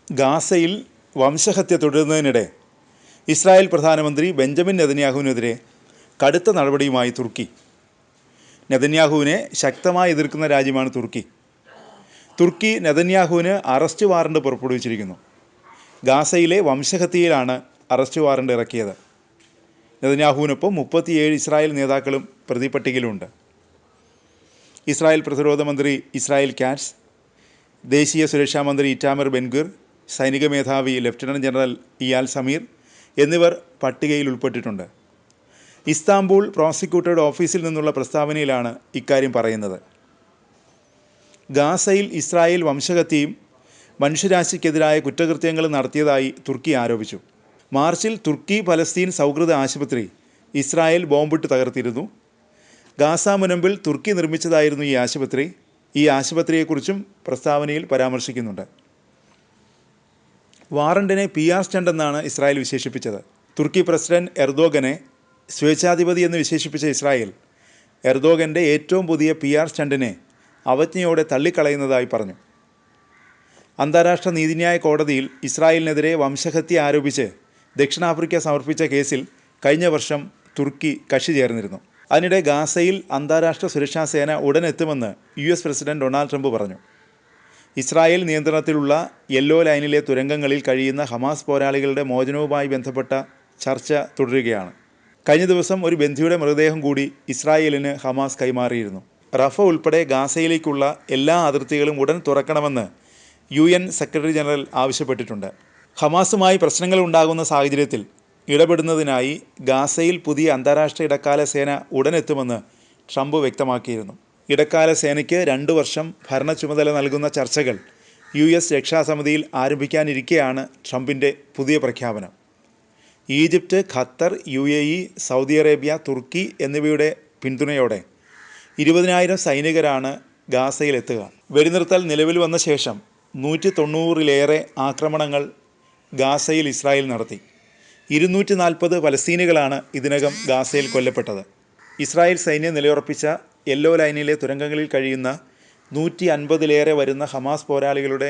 ഗാസയിൽ വംശഹത്യ തുടരുന്നതിനിടെ ഇസ്രായേൽ പ്രധാനമന്ത്രി ബെഞ്ചമിൻ നെതന്യാഹുവിനെതിരെ കടുത്ത നടപടിയുമായി തുർക്കി. നെതന്യാഹുവിനെ ശക്തമായി എതിർക്കുന്ന രാജ്യമാണ് തുർക്കി. തുർക്കി നെതന്യാഹുവിന് അറസ്റ്റ് വാറണ്ട് പുറപ്പെടുവിച്ചിരിക്കുന്നു. ഗാസയിലെ വംശഹത്യയിലാണ് അറസ്റ്റ് വാറണ്ട് ഇറക്കിയത്. നെതന്യാഹുവിനൊപ്പം 37 ഇസ്രായേൽ നേതാക്കളും പ്രതിപട്ടികയിലുണ്ട്. ഇസ്രായേൽ പ്രതിരോധ മന്ത്രി ഇസ്രായേൽ കാറ്റ്സ്, ദേശീയ സുരക്ഷാ മന്ത്രി ഇറ്റാമർ ബെൻഗിർ, സൈനിക മേധാവി ലഫ്റ്റനന്റ് ജനറൽ ഇയാൽ സമീർ എന്നിവർ പട്ടികയിൽ ഉൾപ്പെട്ടിട്ടുണ്ട്. ഇസ്താംബൂൾ പ്രോസിക്യൂട്ടറുടെ ഓഫീസിൽ നിന്നുള്ള പ്രസ്താവനയിലാണ് ഇക്കാര്യം പറയുന്നത്. ഗാസയിൽ ഇസ്രായേൽ വംശഹത്യയും മനുഷ്യരാശിക്കെതിരായ കുറ്റകൃത്യങ്ങളും നടത്തിയതായി തുർക്കി ആരോപിച്ചു. മാർച്ചിൽ തുർക്കി പലസ്തീൻ സൗഹൃദ ആശുപത്രി ഇസ്രായേൽ ബോംബിട്ട് തകർത്തിരുന്നു. ഗാസ മുനമ്പിൽ തുർക്കി നിർമ്മിച്ചതായിരുന്നു ഈ ആശുപത്രി. ഈ ആശുപത്രിയെക്കുറിച്ചും പ്രസ്താവനയിൽ പരാമർശിക്കുന്നുണ്ട്. വാറണ്ടിനെ PR സ്റ്റണ്ട് എന്നാണ് ഇസ്രായേൽ വിശേഷിപ്പിച്ചത്. തുർക്കി പ്രസിഡന്റ് എർദോഗനെ സ്വേച്ഛാധിപതി എന്ന് വിശേഷിപ്പിച്ച ഇസ്രായേൽ എർദോഗൻ്റെ ഏറ്റവും പുതിയ PR സ്റ്റണ്ടിനെ അവജ്ഞയോടെ തള്ളിക്കളയുന്നതായി പറഞ്ഞു. അന്താരാഷ്ട്ര നീതിന്യായ കോടതിയിൽ ഇസ്രായേലിനെതിരെ വംശഹത്യ ആരോപിച്ച് ദക്ഷിണാഫ്രിക്ക സമർപ്പിച്ച കേസിൽ കഴിഞ്ഞ വർഷം തുർക്കി കക്ഷി ചേർന്നിരുന്നു. അതിനിടെ ഗാസയിൽ അന്താരാഷ്ട്ര സുരക്ഷാ സേന ഉടൻ എത്തുമെന്ന് US പ്രസിഡന്റ് ഡൊണാൾഡ് ട്രംപ് പറഞ്ഞു. ഇസ്രായേൽ നിയന്ത്രണത്തിലുള്ള യെല്ലോ ലൈനിലെ തുരങ്കങ്ങളിൽ കഴിയുന്ന ഹമാസ് പോരാളികളുടെ മോചനവുമായി ബന്ധപ്പെട്ട ചർച്ച തുടരുകയാണ്. കഴിഞ്ഞ ദിവസം ഒരു ബന്ധിയുടെ മൃതദേഹം കൂടി ഇസ്രായേലിന് ഹമാസ് കൈമാറിയിരുന്നു. റഫ ഉൾപ്പെടെ ഗാസയിലേക്കുള്ള എല്ലാ അതിർത്തികളും ഉടൻ തുറക്കണമെന്ന് UN സെക്രട്ടറി ജനറൽ ആവശ്യപ്പെട്ടിട്ടുണ്ട്. ഹമാസുമായി പ്രശ്നങ്ങൾ ഉണ്ടാകുന്ന സാഹചര്യത്തിൽ ഇടപെടുന്നതിനായി ഗാസയിൽ പുതിയ അന്താരാഷ്ട്ര ഇടക്കാല സേന ഉടനെത്തുമെന്ന് ട്രംപ് വ്യക്തമാക്കിയിരുന്നു. ഇടക്കാല സേനയ്ക്ക് 2 വർഷം ഭരണ ചുമതല നൽകുന്ന ചർച്ചകൾ US രക്ഷാസമിതിയിൽ ആരംഭിക്കാനിരിക്കെയാണ് ട്രംപിൻ്റെ പുതിയ പ്രഖ്യാപനം. Egypt, Qatar, UAE, Saudi Arabia, Turkey എന്നിവയുടെ പിന്തുണയോടെ 20,000 സൈനികരാണ് ഗാസയിലെത്തുക. വെടിനിർത്തൽ നിലവിൽ വന്ന ശേഷം 190-ലേറെ ആക്രമണങ്ങൾ ഗാസയിൽ ഇസ്രായേൽ നടത്തി. 240 പലസ്തീനികളാണ് ഇതിനകം ഗാസയിൽ കൊല്ലപ്പെട്ടത്. ഇസ്രായേൽ സൈന്യം നിലയുറപ്പിച്ച യെല്ലോ ലൈനിലെ തുരങ്കങ്ങളിൽ കഴിയുന്ന 150-ലേറെ വരുന്ന ഹമാസ് പോരാളികളുടെ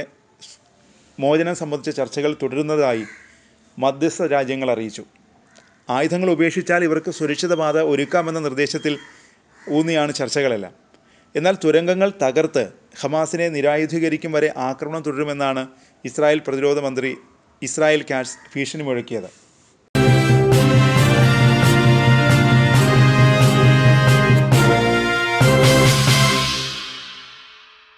മോചനം സംബന്ധിച്ച ചർച്ചകൾ തുടരുന്നതായി മധ്യസ്ഥ രാജ്യങ്ങൾ അറിയിച്ചു. ആയുധങ്ങൾ ഉപേക്ഷിച്ചാൽ ഇവർക്ക് സുരക്ഷിതപാത ഒരുക്കാമെന്ന നിർദ്ദേശത്തിൽ ഊന്നിയാണ് ചർച്ചകളെല്ലാം. എന്നാൽ തുരങ്കങ്ങൾ തകർത്ത് ഹമാസിനെ നിരായുധീകരിക്കും വരെ ആക്രമണം തുടരുമെന്നാണ് ഇസ്രായേൽ പ്രതിരോധ മന്ത്രി ഇസ്രായേൽ കാറ്റ്സ് ഭീഷണി മുഴക്കിയത്.